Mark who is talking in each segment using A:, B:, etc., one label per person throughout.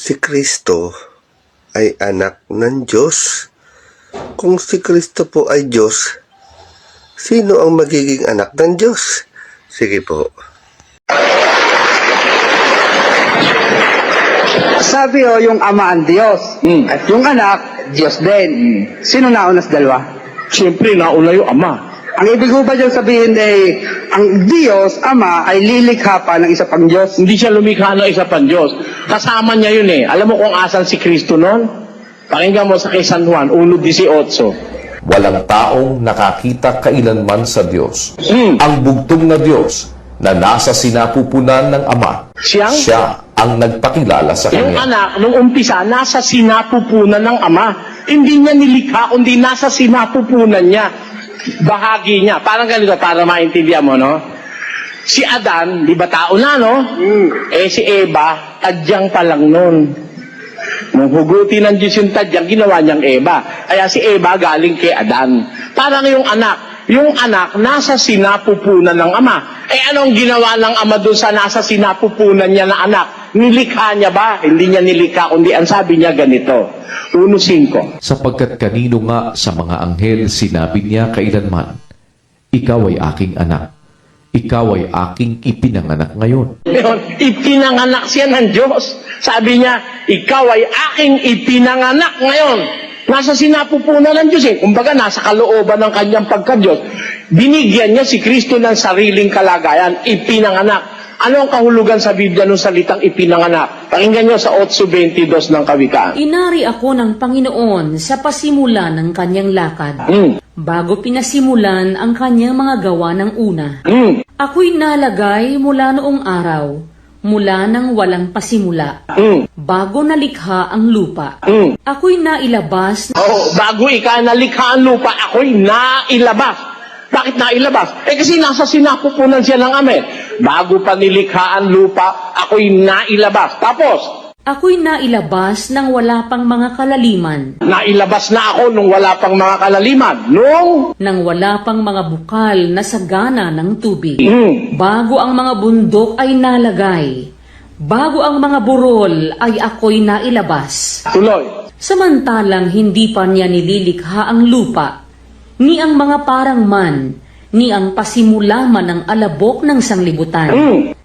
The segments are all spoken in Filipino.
A: si Kristo ay anak ng Diyos? Kung si Kristo po ay Diyos, sino ang magiging anak ng Diyos? Sige po.
B: Sabi yung ama ang Diyos, at yung anak, Diyos din. Sino nauna sa dalawa?
C: Siyempre, nauna yung ama.
B: Ang ibig ko ba dyan sabihin ay, ang Diyos, Ama, ay lilikha pa ng isa pang Diyos?
C: Hindi siya lumikha ng isa pang Diyos. Kasama niya yun eh. Alam mo kung asan si Kristo noon? Pakinggan mo sa kay San Juan, 1:18.
D: Walang taong nakakita kailanman sa Diyos. Ang bugtong na Diyos na nasa sinapupunan ng Ama, siya ang nagpakilala sa
C: Yung
D: Kanya.
C: anak, nung umpisa, nasa sinapupunan ng Ama. Hindi niya nilikha, kundi nasa sinapupunan niya. Bahagi niya. Parang ganito, para maintindihan mo, no? Si Adan, di ba tao na, no? Eh si Eva, tadyang pa lang nun. Nung hugutin ng Diyos yung tadyang, ginawa niyang Eva. Kaya si Eva galing kay Adan. Parang yung anak nasa sinapupunan ng Ama. Eh anong ginawa ng Ama doon sa nasa sinapupunan niya na anak? Nilikha niya ba? Hindi niya nilikha, kundi ang sabi niya ganito. 1:5.
E: Sapagkat kanino nga sa mga anghel sinabi niya kailanman, ikaw ay aking anak, ikaw ay aking ipinanganak ngayon.
C: Ngayon, ipinanganak siya ng Diyos. Sabi niya, ikaw ay aking ipinanganak ngayon. Nasa sinapupunan ng Diyos eh. Kumbaga, nasa kalooban ng kanyang pagka-Diyos. Binigyan niya si Kristo ng sariling kalagayan, ipinanganak. Ano ang kahulugan sa Biblia ng salitang ipinanganak? Pakinggan niyo sa 8:22 ng Kawikaan.
F: Inari ako ng Panginoon sa pasimulan ng kanyang lakad, bago pinasimulan ang kanyang mga gawa ng una. Ako'y nalagay mula noong araw, mula nang walang pasimula, bago nalikha ang lupa. Ako'y nailabas.
C: Bago ika nalikha ang lupa, ako'y nailabas. Bakit nailabas? Eh kasi nasa sinapupunan siya ng Ama. Bago pa nilikha ang lupa, ako'y nailabas. Tapos,
F: Ako'y nailabas nang wala pang mga kalaliman,
C: nailabas na ako nung wala pang mga kalaliman.
F: nang wala pang mga bukal na sagana ng tubig. Bago ang mga bundok ay nalagay, bago ang mga burol ay ako'y nailabas.
C: Tuloy.
F: Samantalang hindi pa niya nililikha ang lupa, ni ang mga parang man, ni ang pasimula man ng alabok ng sanglibutan.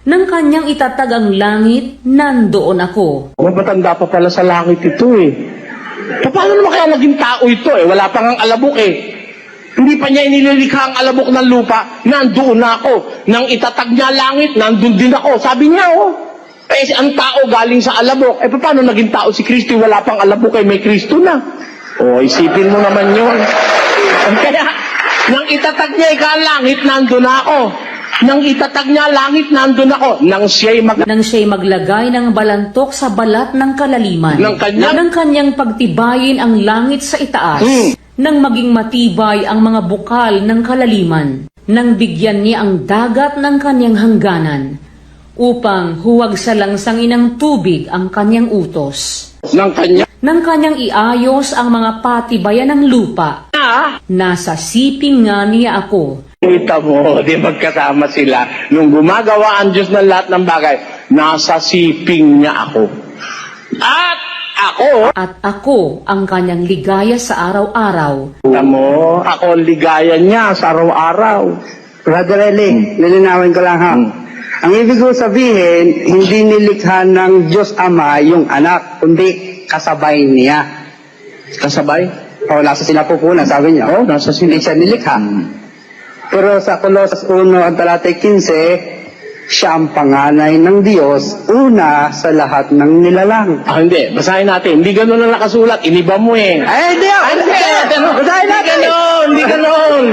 F: Nang kanyang itatag ang langit, nandoon ako.
C: Matanda pa pala sa langit ito eh. Paano naman kaya naging tao ito eh? Wala pang ang alabok eh. Hindi pa niya inilikha ang alabok ng lupa, nandoon na ako. Nang itatag niya langit, nandun din ako. Sabi niya eh ang tao galing sa alabok. Eh paano naging tao si Kristo? Wala pang alabok eh, may Kristo na. Isipin mo naman yun. Kaya, nang itatag niya ang langit, nandun na ako. Nang itatag niya langit, nandun ako. Nang
F: Siya'y maglagay ng balantok sa balat ng kalaliman, nang kanyang pagtibayin ang langit sa itaas, nang maging matibay ang mga bukal ng kalaliman, nang bigyan niya ang dagat ng kanyang hangganan, upang huwag sa langsangin ng tubig ang kanyang utos. Nang kanyang iayos ang mga patibayan ng lupa, nasa siping nga niya ako.
C: Kita mo, di magkasama sila. Nung gumagawa ang Diyos ng lahat ng bagay, nasa siping niya ako.
F: At ako ang kanyang ligaya sa araw-araw.
C: Kita mo, ako ang ligaya niya sa araw-araw.
B: Brother Eli, lilinawin ko lang ha. Ang ibig ko sabihin, hindi nilikha ng Diyos Ama yung anak, kundi kasabay niya.
C: Kasabay?
B: Nasa sinapupunan, sabi niya.
C: Nasa
B: Hindi siya nilikha. Pero sa Colosas 1 at talatay 15, siya ang panganay ng Diyos, una sa lahat ng nilalang.
C: Hindi. Basahin natin. Hindi ganun na nakasulat. Iniba mo eh.
B: Hindi! Basahin natin!
C: Hindi ganun!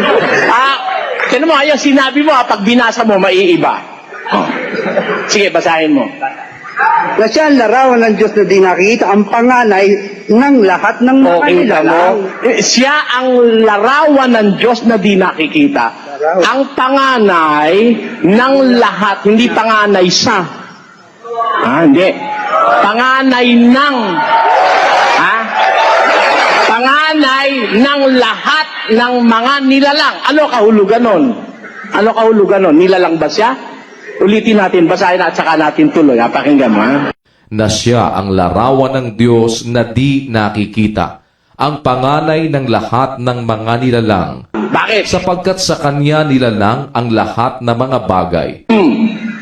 C: Tinan mo, yung sinabi mo, pag binasa mo, maiiba. Sige, basahin mo.
B: Na siya ang larawan ng Diyos na di nakikita, ang panganay ng lahat ng mga nilalang.
C: Siya ang larawan ng Diyos na di nakikita. Ang panganay ng lahat, hindi panganay sa. Hindi. Panganay ng. Panganay ng lahat ng mga nilalang. Ano kahulugan nun? Ano kahulugan nun? Nilalang ba siya? Ulitin natin, basahin at saka natin tuloy. Pakinggan mo, ha?
E: na siya ang larawan ng Diyos na di nakikita, ang panganay ng lahat ng mga nilalang,
C: Bakit?
E: sapagkat sa Kanya nilalang ang lahat ng mga bagay,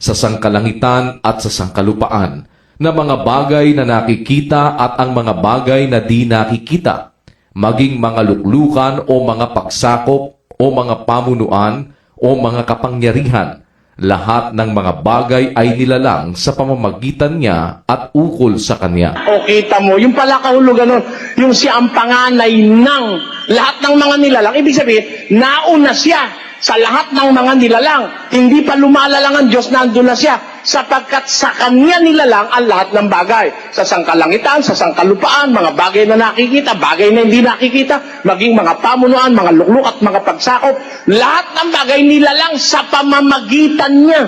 E: sa sangkalangitan at sa sangkalupaan, na mga bagay na nakikita at ang mga bagay na di nakikita, maging mga luklukan o mga pagsakop o mga pamunuan o mga kapangyarihan. Lahat ng mga bagay ay nilalang sa pamamagitan niya at ukol sa Kanya.
C: O kita mo, yung pala kahulugan nun, yung siya ang panganay ng lahat ng mga nilalang. Ibig sabihin, nauna siya sa lahat ng mga nilalang. Hindi pa lumalalang ang Diyos, nandun na siya. Sapagkat sa Kanya nilalang ang lahat ng bagay. Sa sangkalangitan, sa sangkalupaan, mga bagay na nakikita, bagay na hindi nakikita, maging mga pamunuan, mga lukluk at mga pagsakop. Lahat ng bagay nilalang sa pamamagitan niya.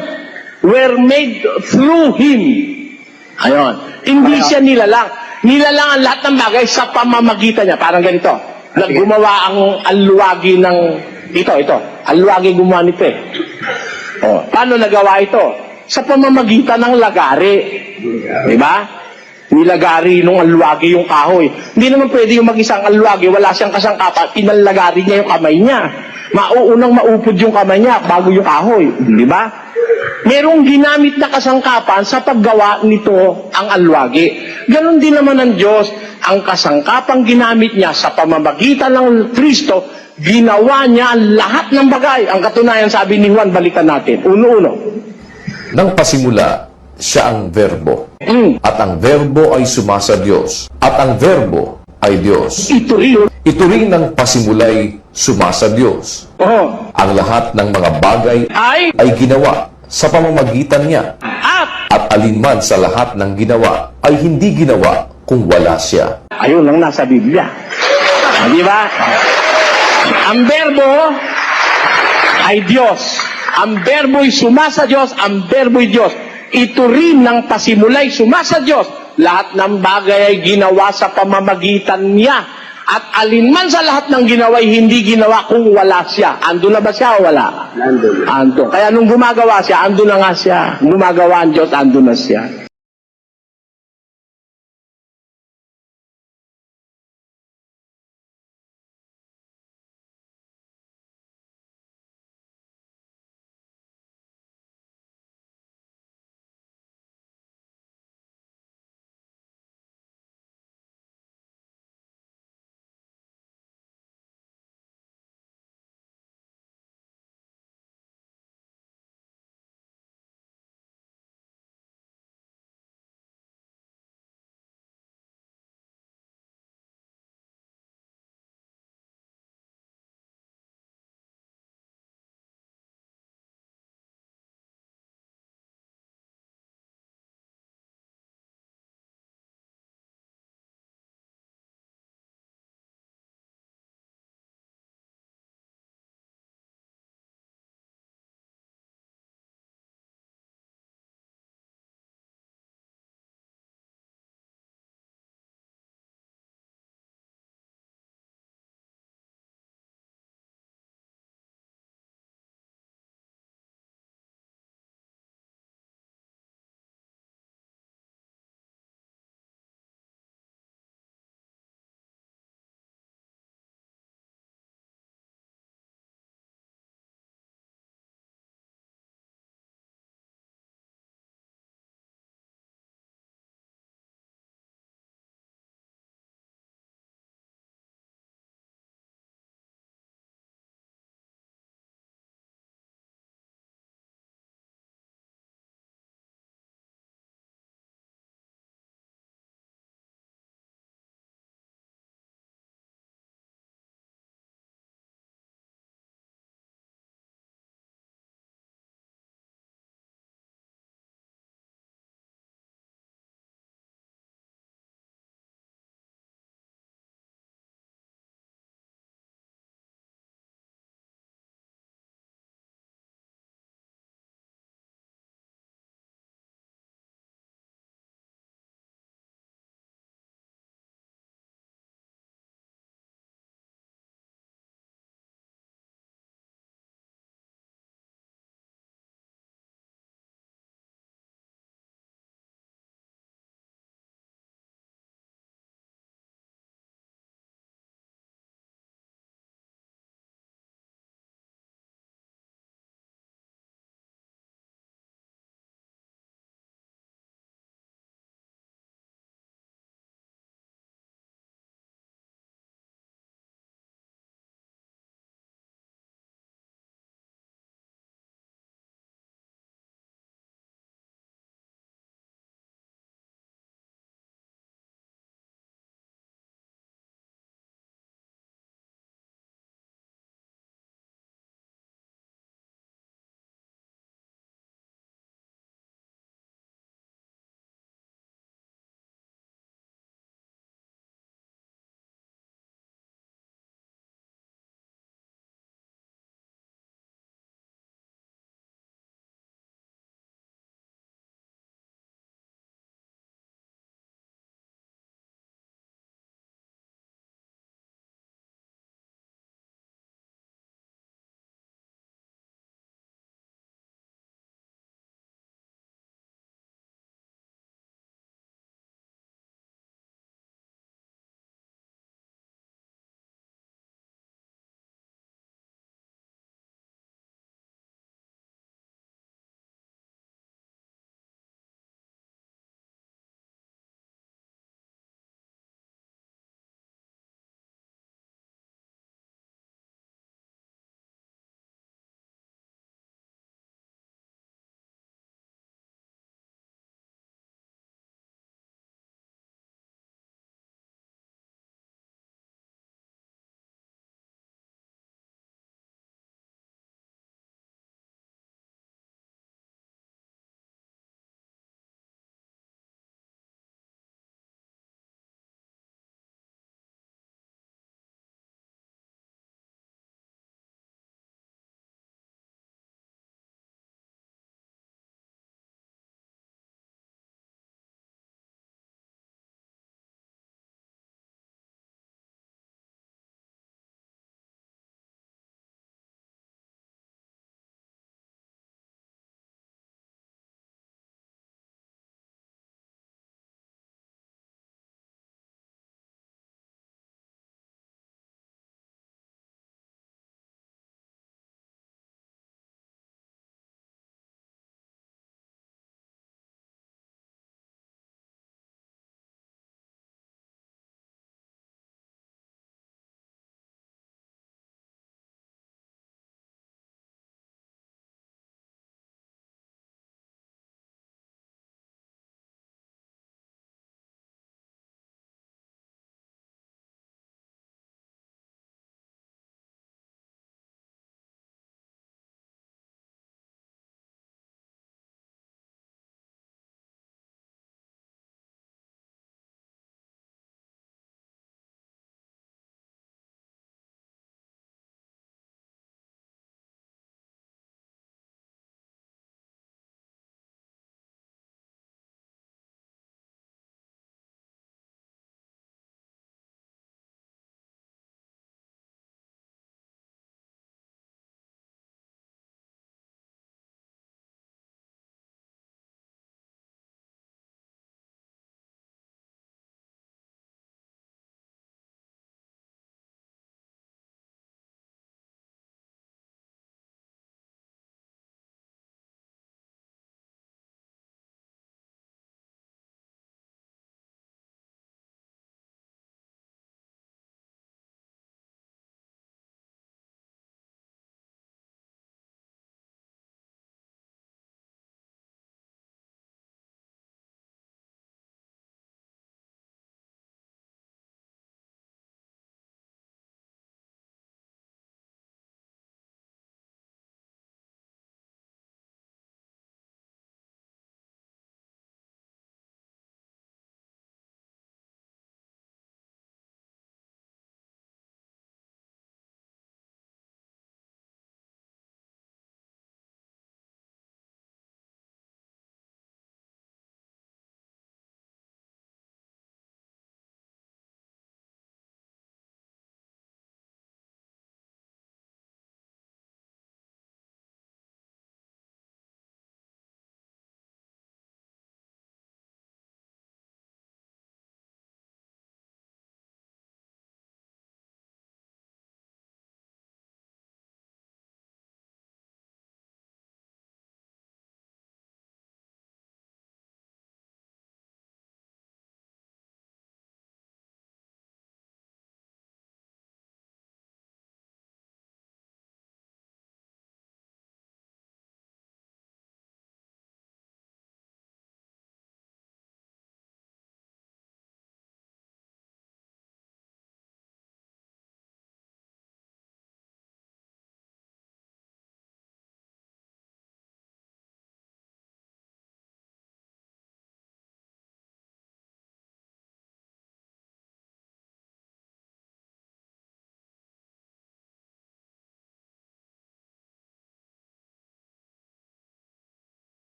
C: Were made through Him. Ayon. Hindi siya nilalang. Nilalang ang lahat ng bagay sa pamamagitan niya. Parang ganito. Gumawa ang alwagi ng... Ito. Alwagi gumawa nito eh. O, paano nagawa ito? Sa pamamagitan ng lagari. Diba? Nilagari nung alwagi yung kahoy. Hindi naman pwede yung mag-isang alwagi, wala siyang kasangkapan, pinalagari niya yung kamay niya. Mauunang maupod yung kamay niya bago yung kahoy. Diba? Merong ginamit na kasangkapan sa paggawa nito ang alwagi. Ganon din naman ang Diyos. Ang kasangkapang ginamit niya sa pamamagitan ng Kristo, ginawa niya lahat ng bagay. Ang katunayan, sabi ni Juan, balikan natin. Uno-uno.
D: Nang pasimula, siya ang verbo. At ang verbo ay sumasa Diyos. At ang verbo ay Diyos. Ito rin ng pasimulay sumasa Diyos.
C: Oh.
D: Ang lahat ng mga bagay ay ginawa sa pamamagitan niya. At alinman sa lahat ng ginawa ay hindi ginawa kung wala siya.
C: Ayun ang nasa Biblia. Di ba? Ang verbo ay Diyos. Ang verbo'y sumasa Diyos, ang verbo'y Diyos. Ito rin ng pasimulay sumasa Diyos. Lahat ng bagay ay ginawa sa pamamagitan niya. At alinman sa lahat ng ginawa ay hindi ginawa kung wala siya. Ando na ba siya o wala? Ando. Kaya nung gumagawa siya, ando na nga siya. Gumagawa ang Diyos, ando na siya.